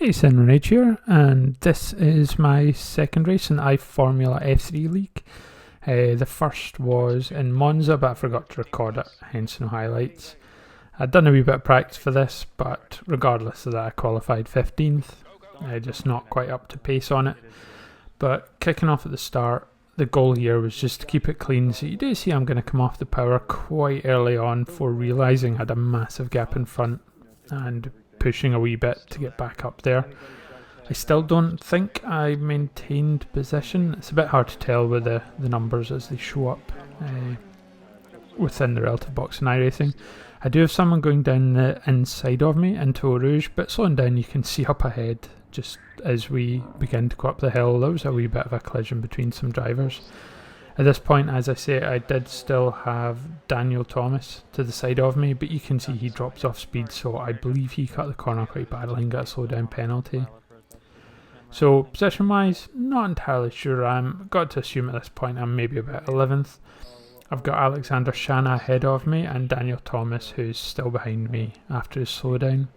Hey, S01 R08 here, and this is my second race in iFormula F3 League. The first was in Monza, but I forgot to record it, hence no highlights. I'd done a wee bit of practice for this, but regardless of that, I qualified 15th. Just not quite up to pace on it. But kicking off at the start, the goal here was just to keep it clean. So you do see I'm going to come off the power quite early on before realising I had a massive gap in front and pushing a wee bit to get back up there. I still don't think I maintained position. It's a bit hard to tell with the numbers as they show up within the relative box in iRacing. I do have someone going down the inside of me into Eau Rouge, but slowing down you can see up ahead just as we begin to go up the hill. There was a wee bit of a collision between some drivers. At this point, as I say, I did still have Daniel Thomas to the side of me, but you can see he drops off speed, so I believe he cut the corner quite badly and got a slow down penalty. So position wise, not entirely sure. I've got to assume at this point I'm maybe about 11th. I've got Alexander Shana ahead of me and Daniel Thomas, who's still behind me after his slowdown.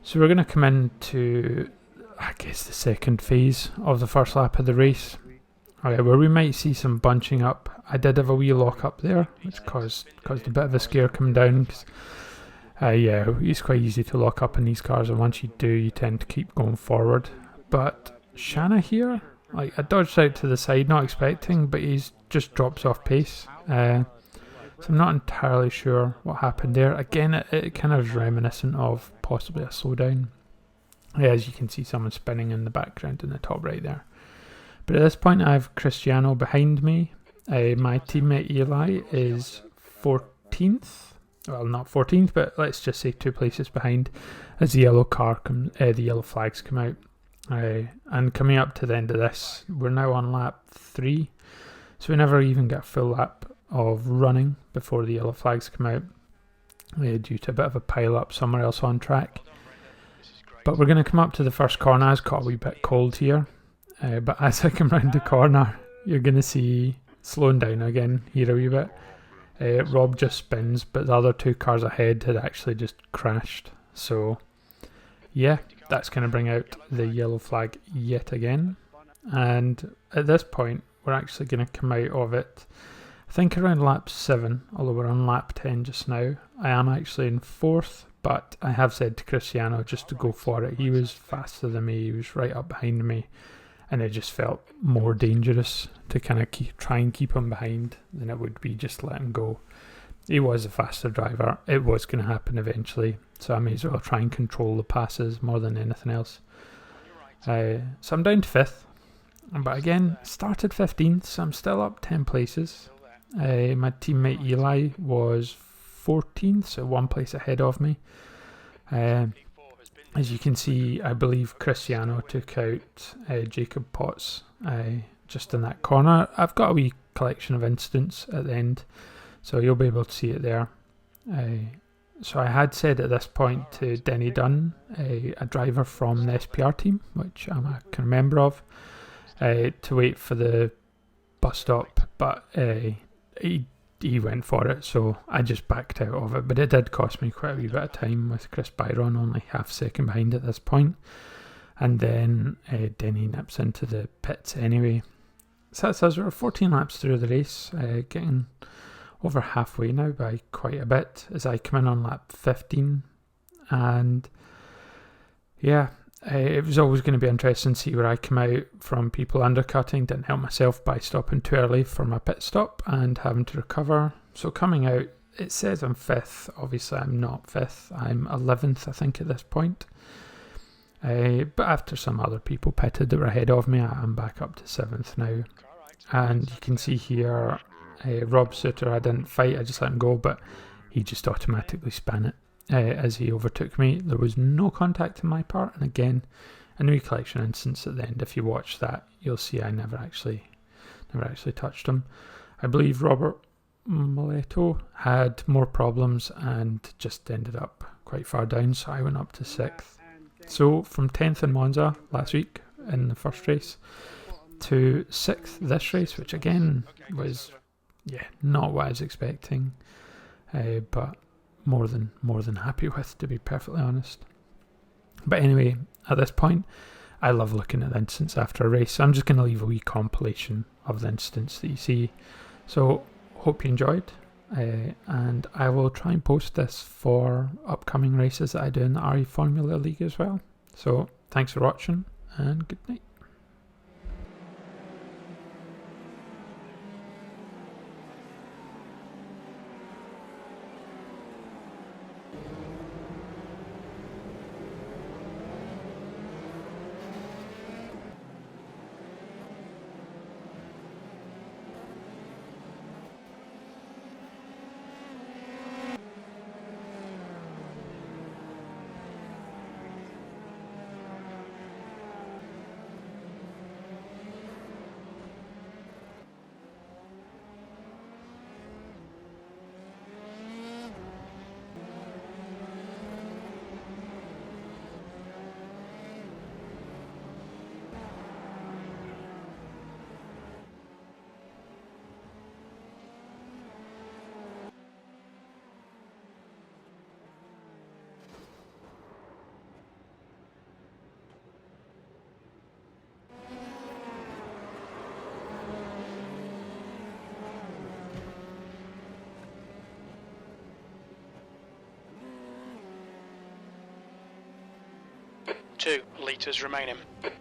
So we're going to come into, I guess, the second phase of the first lap of the race. Okay, where we might see some bunching up. I did have a wee lock up there, which caused a bit of a scare coming down. Cause, yeah, it's quite easy to lock up in these cars, and once you do, you tend to keep going forward. But Shanna here, like, I dodged out to the side, not expecting, but he's just drops off pace. So I'm not entirely sure what happened there. Again, it kind of is reminiscent of possibly a slowdown. Yeah, as you can see, someone spinning in the background in the top right there. But at this point I have Cristiano behind me. My teammate Eli is 14th. Well, not 14th, but let's just say 2 places behind as the yellow flags come out. And coming up to the end of this, we're now on lap 3. So we never even get a full lap of running before the yellow flags come out, due to a bit of a pile up somewhere else on track. But we're going to come up to the first corner. It's got a wee bit cold here. But as I come round the corner, you're going to see slowing down again here a wee bit. Rob just spins, but the other 2 cars ahead had actually just crashed. So, yeah, that's going to bring out the yellow flag yet again. And at this point, we're actually going to come out of it, I think around lap 7, although we're on lap 10 just now. I am actually in 4th, but I have said to Cristiano just to go for it. He was faster than me, he was right up behind me. And it just felt more dangerous to kind of try and keep him behind than it would be just let him go. He was a faster driver. It was going to happen eventually. So I may as well try and control the passes more than anything else. So I'm down to 5th. But again, started 15th, so I'm still up 10 places. My teammate Eli was 14th, so 1 place ahead of me. As you can see, I believe Cristiano took out Jacob Potts just in that corner. I've got a wee collection of incidents at the end, so you'll be able to see it there. So I had said at this point to Denny Dunn, a driver from the SPR team, which I'm a kind of member of, to wait for the bus stop, but he went for it, so I just backed out of it. But it did cost me quite a wee bit of time with Chris Byron only half a second behind at this point. And then Denny nips into the pits anyway. So that says we're 14 laps through the race, getting over halfway now by quite a bit as I come in on lap 15. And yeah, it was always going to be interesting to see where I come out from people undercutting. Didn't help myself by stopping too early for my pit stop and having to recover. So coming out, it says I'm 5th. Obviously I'm not 5th. I'm 11th, I think, at this point. But after some other people pitted that were ahead of me, I'm back up to 7th now. And you can see here, Rob Suter, I didn't fight, I just let him go, but he just automatically span it. As he overtook me. There was no contact on my part, and again, a new collection instance at the end. If you watch that, you'll see I never actually touched him. I believe Robert Mileto had more problems and just ended up quite far down, so I went up to 6th. So from 10th in Monza last week in the first race to 6th this race, which again was not what I was expecting, but more than happy with, to be perfectly honest. But anyway, at this point, I love looking at the instance after a race. So I'm just going to leave a wee compilation of the instance that you see. So hope you enjoyed, and I will try and post this for upcoming races that I do in the iFormula League as well. So thanks for watching, and good night. Two litres remaining. Come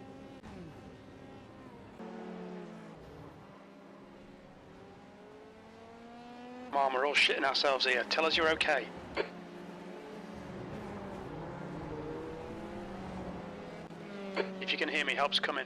on, we're all shitting ourselves here. Tell us you're okay. If you can hear me, help's coming.